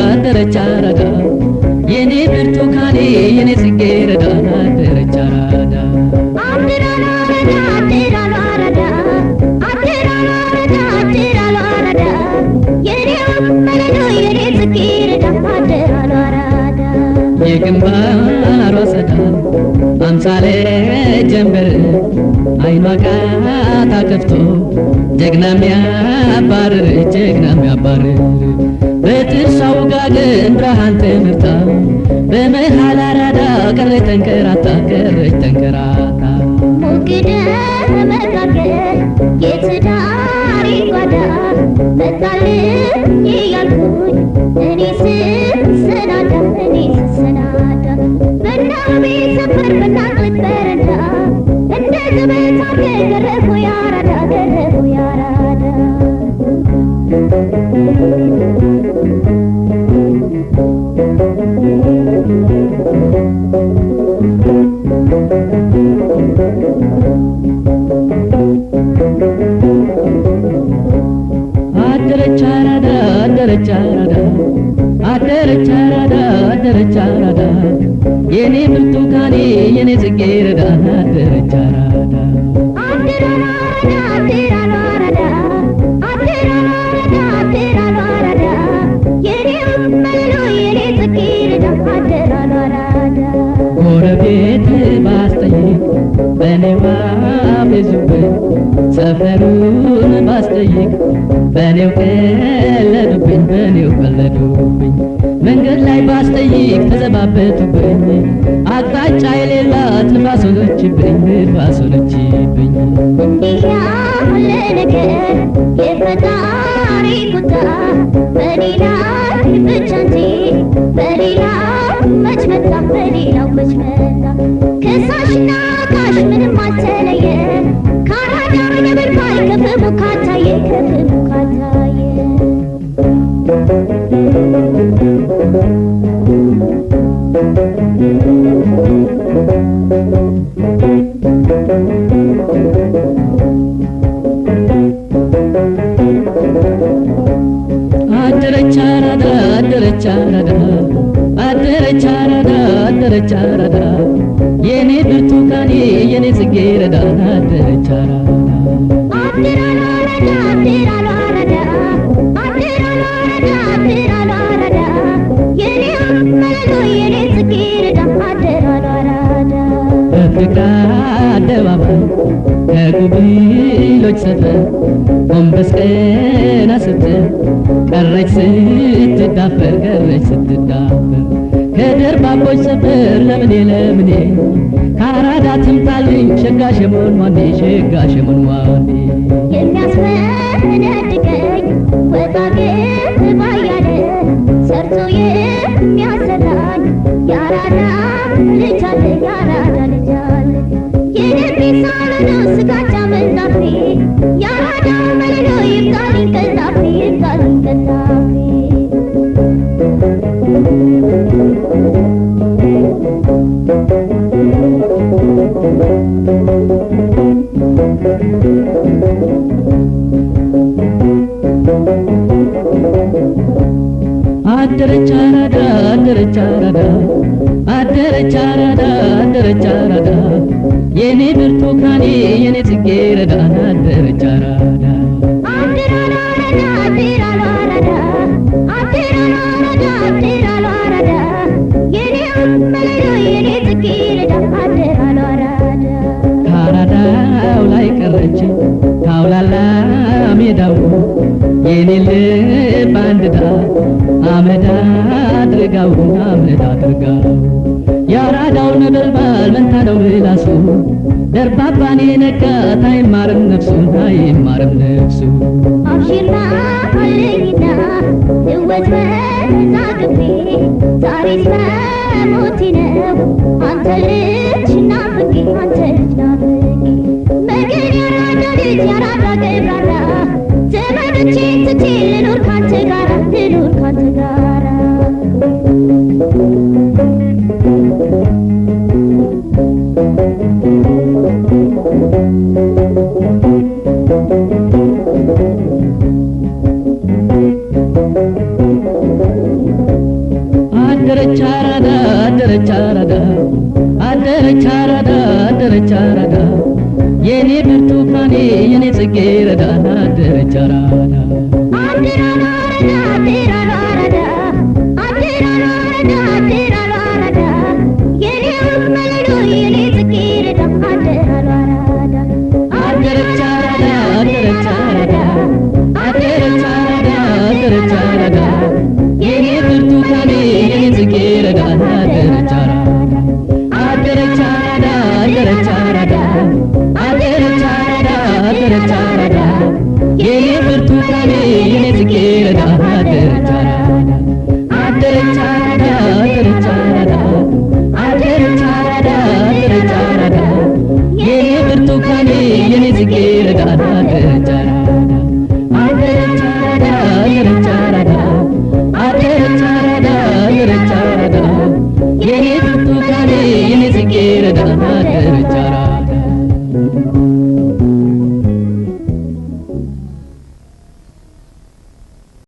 አደረቻራዳ የኔ ብርቱካኔ የኔ ጽጌረዳ አደረቻራዳ የግንባሯ ሰዳም አምሳሌ ጀንበር አይኗ ቃታ ከፍቶ ጀግና ሚያባርር በጥርሷው ጋገን ብርሃን ትምህርታ በመሃል አራዳ ቀረች ተንከራታ ሞግደ መካከል የትዳሪ ጓዳ መጣልኝ እያልኩኝ እኔ ስሰናዳ በናቤ ሰፈር በናቅልት በረንዳ እንደ ገበታ ገረፉ ያራዳ አደረቻራዳ የኔ ብርቱካኔ የኔ ጽጌረዳ አደረቻራዳ ጎረቤት ባስጠይቅ በኔዋ ቤዙብኝ ሰፈሩን ባስጠይቅ በኔው ቀለዱብኝ መንገድ ላይ ባስጠይቅ ተዘባበቱብኝ አቅጣጫ የሌላት ንፋስ ሆነችብኝ እንዲህ ያለ ነገር የፈጣሪ ቁጣ በሌላ ብቻ እንጂ በሌላው መች መጣ ከሳሽና ካሽ ምንም አልተለየ ካራዳ ነበር ባይ ከፍሙ ካታየ አደረቻራዳ የኔ ብርቱካኔ የኔ ጽጌረዳ አደረቻራዳ በፍቅር አደባባይ ከጉብሎች ሰፈር ጎንበስ ቀና ስትል ቀረች ስትዳፈር ከደርባቦች ሰፈር ለምኔ ካራዳ ትምጣልኝ ሸጋሸሞን ዋኔ የሚያስፈነድቀኝ ወጣ ገባ ያለ ሰርቶ የሚያሰራኝ ያራዳ ልጅ አለ የልቤ ሳሎን ስጋጃ መንዳፌ ያራዳ መለሎ ይብቃልኝ ቀልጣፌ አደረቻራዳ የኔ ብርቱካኔ የኔ ጽጌረዳ አደረቻራዳ ካራዳው ላይ ቀረች ካውላላ ሜዳው የኔ ልብ አንድዳ አመድ አድርጋው ያራዳው ነበልባል መንታ ነው ምላሱ ደርባባን የነካት አይማርም ነፍሱን አይማርም ነፍሱ አብሽርና አለኝና ልወት መዛግቤ ዛሬስ መሞቴ ነው አንተ ልጅ ናፍቄ አንተ ልጅ ናፍቄ መገን ያራዳ ልጅ ያራዳ ገብራራ ዘመዶቼን ትቼ ልኖር ካንተ ጋራ ልኖር ካንተ ጋራ አደረች አራዳ አደረች አራዳ አደረች አራዳ አደረች አራዳ የኔ ብርቱካኔ የኔ ጽጌረዳ አደረች አራዳ